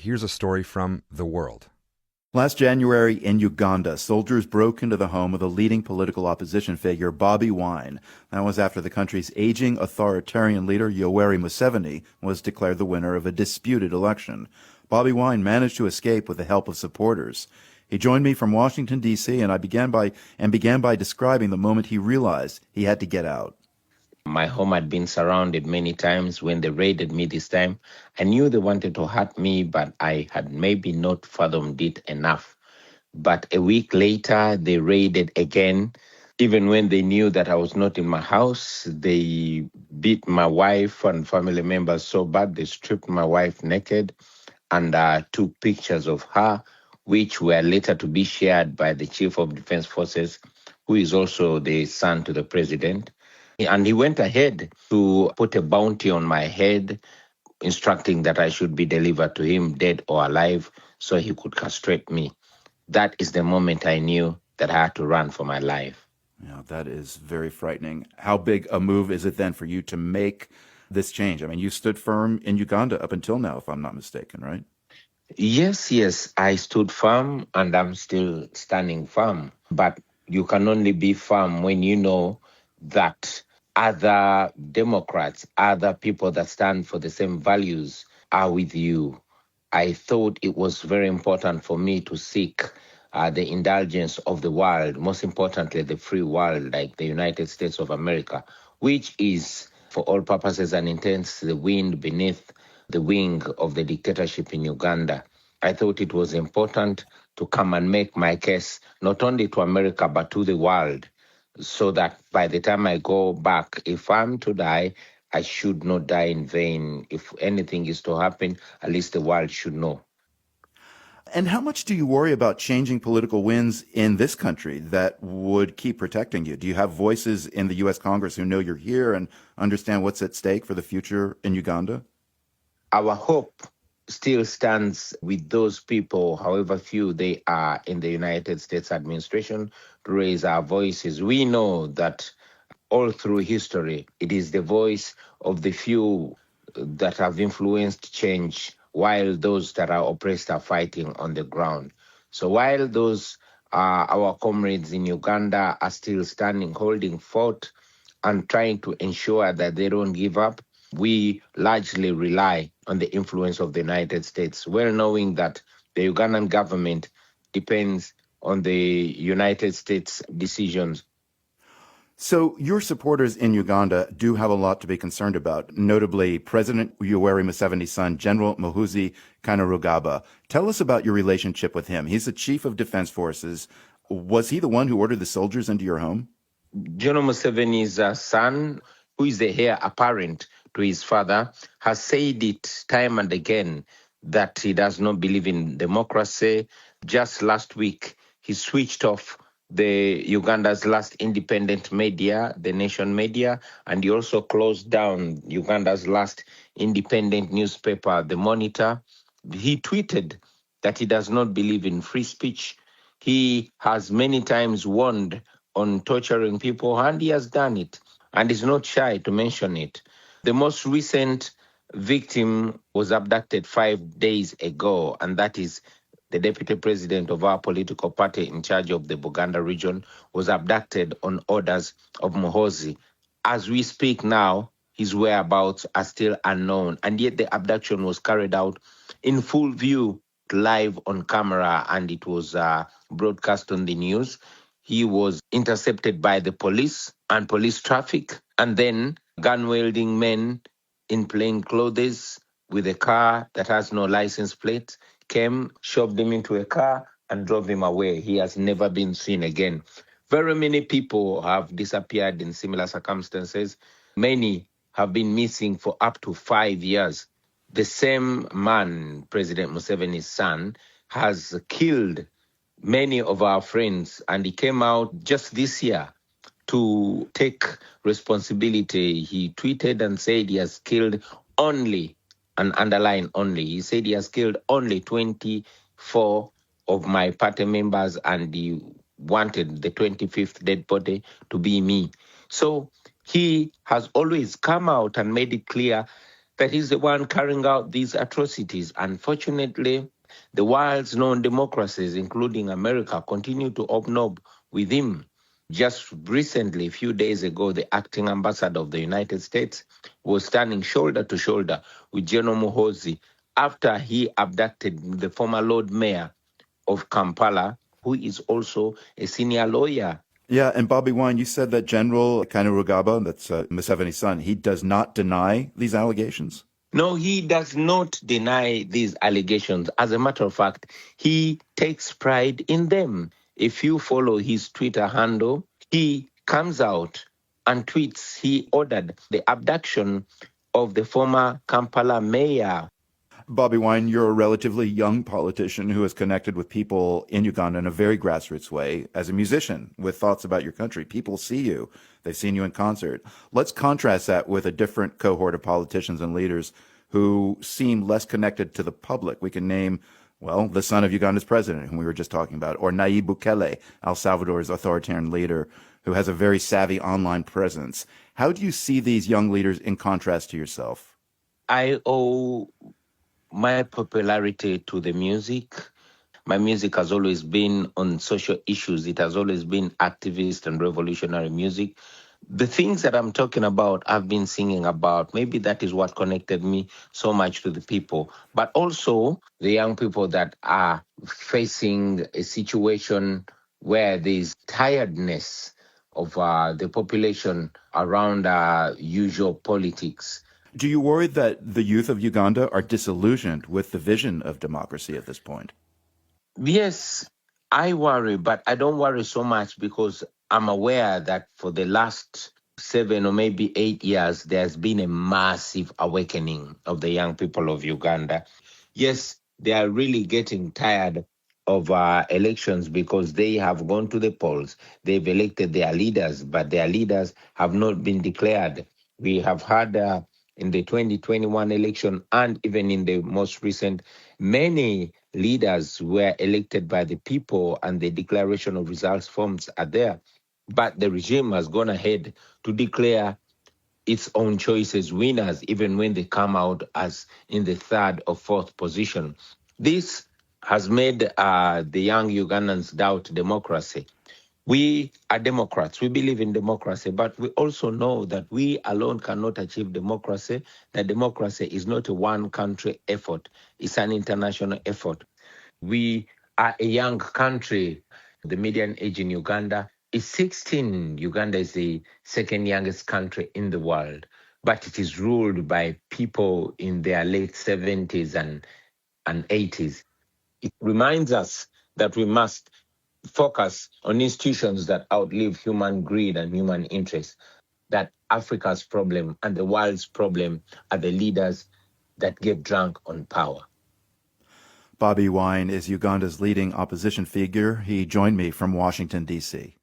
Here's a story from The World. Last January in Uganda, soldiers broke into the home of the leading political opposition figure, Bobi Wine. That was after the country's aging authoritarian leader, Yoweri Museveni, was declared the winner of a disputed election. Bobi Wine managed to escape with the help of supporters. He joined me from Washington, D.C., and began by describing the moment he realized he had to get out. My home had been surrounded many times. When they raided me this time, I knew they wanted to hurt me, but I had maybe not fathomed it enough. But a week later, they raided again. Even when they knew that I was not in my house, they beat my wife and family members so bad, they stripped my wife naked and took pictures of her, which were later to be shared by the Chief of Defense Forces, who is also the son to the president. And he went ahead to put a bounty on my head, instructing that I should be delivered to him, dead or alive, so he could castrate me. That is the moment I knew that I had to run for my life. Yeah, that is very frightening. How big a move is it then for you to make this change? I mean, you stood firm in Uganda up until now, if I'm not mistaken, right? Yes, I stood firm and I'm still standing firm. But you can only be firm when you know that other Democrats, other people that stand for the same values are with you. I thought it was very important for me to seek the indulgence of the world, most importantly, the free world, like the United States of America, which is, for all purposes and intents, the wind beneath the wing of the dictatorship in Uganda. I thought it was important to come and make my case, not only to America, but to the world, so that by the time I go back, if I'm to die, I should not die in vain. If anything is to happen, at least the world should know. And how much do you worry about changing political winds in this country that would keep protecting you? Do you have voices in the U.S. Congress who know you're here and understand what's at stake for the future in Uganda? Our hope still stands with those people, however few they are in the United States administration, to raise our voices. We know that all through history, it is the voice of the few that have influenced change, while those that are oppressed are fighting on the ground. So while those our comrades in Uganda are still standing, holding fort, and trying to ensure that they don't give up, we largely rely on the influence of the United States, well knowing that the Ugandan government depends on the United States decisions. So your supporters in Uganda do have a lot to be concerned about, notably President Yoweri Museveni's son, General Muhoozi Kainerugaba. Tell us about your relationship with him. He's the chief of defense forces. Was he the one who ordered the soldiers into your home? General Museveni's son, who is the heir apparent to his father, has said it time and again that he does not believe in democracy. Just last week, he switched off the Uganda's last independent media, the Nation media, and he also closed down Uganda's last independent newspaper, The Monitor. He tweeted that he does not believe in free speech. He has many times warned on torturing people, and he has done it, and is not shy to mention it. The most recent victim was abducted 5 days ago, and that is the deputy president of our political party in charge of the Buganda region, was abducted on orders of Muhoozi. As we speak now, his whereabouts are still unknown, and yet the abduction was carried out in full view, live on camera, and it was broadcast on the news. He was intercepted by the police and police traffic, and then gun-wielding men in plain clothes with a car that has no license plate came, shoved him into a car, and drove him away. He has never been seen again. Very many people have disappeared in similar circumstances. Many have been missing for up to 5 years. The same man, President Museveni's son, has killed many of our friends, and he came out just this year to take responsibility. He tweeted and said he has killed only, and underline only, he said he has killed only 24 of my party members, and he wanted the 25th dead body to be me. So he has always come out and made it clear that he's the one carrying out these atrocities. Unfortunately, the world's known democracies, including America, continue to obnob with him. Just recently, a few days ago, the acting ambassador of the United States was standing shoulder to shoulder with General Muhoozi after he abducted the former Lord Mayor of Kampala, who is also a senior lawyer. Yeah, and Bobi Wine, you said that General Kainerugaba, that's Museveni's son, he does not deny these allegations? No, he does not deny these allegations. As a matter of fact, he takes pride in them. If you follow his Twitter handle, he comes out and tweets he ordered the abduction of the former Kampala mayor. Bobi Wine, you're a relatively young politician who is connected with people in Uganda in a very grassroots way as a musician with thoughts about your country. People see you. They've seen you in concert. Let's contrast that with a different cohort of politicians and leaders who seem less connected to the public. We can name, well, the son of Uganda's president, whom we were just talking about, or Nayib Bukele, El Salvador's authoritarian leader, who has a very savvy online presence. How do you see these young leaders in contrast to yourself? I owe my popularity to the music. My music has always been on social issues. It has always been activist and revolutionary music. The things that I'm talking about, I've been singing about. Maybe that is what connected me so much to the people. But also the young people that are facing a situation where there's tiredness of the population around usual politics. Do you worry that the youth of Uganda are disillusioned with the vision of democracy at this point? Yes, I worry, but I don't worry so much because I'm aware that for the last 7 or maybe 8 years, there's been a massive awakening of the young people of Uganda. Yes, they are really getting tired of elections because they have gone to the polls. They've elected their leaders, but their leaders have not been declared. We have had in the 2021 election and even in the most recent, many leaders were elected by the people and the declaration of results forms are there. But the regime has gone ahead to declare its own choices winners, even when they come out as in the third or fourth position. This has made the young Ugandans doubt democracy. We are Democrats. We believe in democracy, but we also know that we alone cannot achieve democracy, that democracy is not a one-country effort. It's an international effort. We are a young country. The median age in Uganda is 16. Uganda is the second youngest country in the world, but it is ruled by people in their late 70s and 80s. It reminds us that we must focus on institutions that outlive human greed and human interest, that Africa's problem and the world's problem are the leaders that get drunk on power. Bobi Wine is Uganda's leading opposition figure. He joined me from Washington, D.C.